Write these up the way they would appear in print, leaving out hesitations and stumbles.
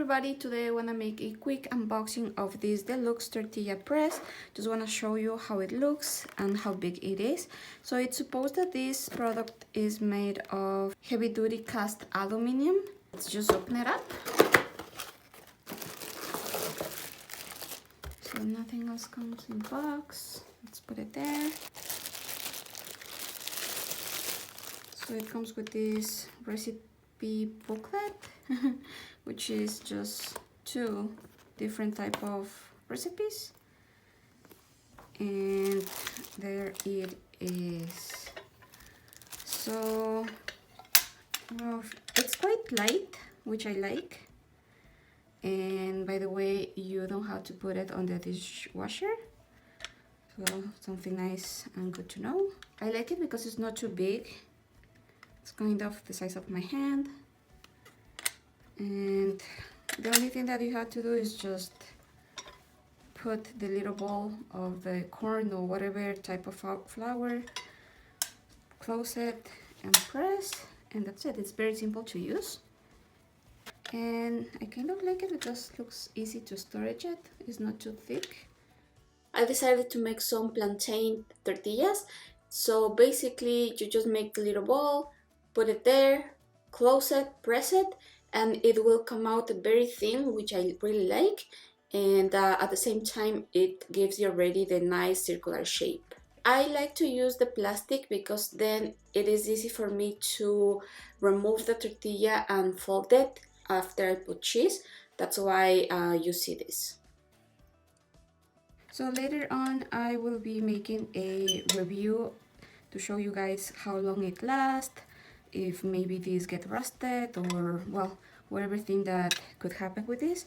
everybody, today I want to make a quick unboxing of this Delux Tortilla Press. Just want to show you how it looks and how big it is. So it's supposed that this product is made of heavy duty cast aluminum. Let's just open it up. So nothing else comes in box. Let's put it there. So it comes with this recipe booklet, which is just 2 different type of recipes, and there it is. So well, it's quite light, which I like, and by the way, you don't have to put it on the dishwasher, so something nice and good to know. I like it because it's not too big. It's kind of the size of my hand, and the only thing that you have to do is just put the little ball of the corn or whatever type of flour, close it and press, and that's it. It's very simple to use, and I kind of like it because it looks easy to storage it. It's not too thick. I decided to make some plantain tortillas. So basically you just make the little ball, put it there, close it, press it, and it will come out very thin, which I really like, and at the same time it gives you already the nice circular shape. I like to use the plastic because then it is easy for me to remove the tortilla and fold it after I put cheese. That's why you see this. So later on I will be making a review to show you guys how long it lasts, if maybe these get rusted, or well, whatever thing that could happen with this.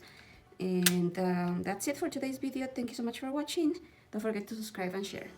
And that's it for today's video. Thank you so much for watching. Don't forget to subscribe and share.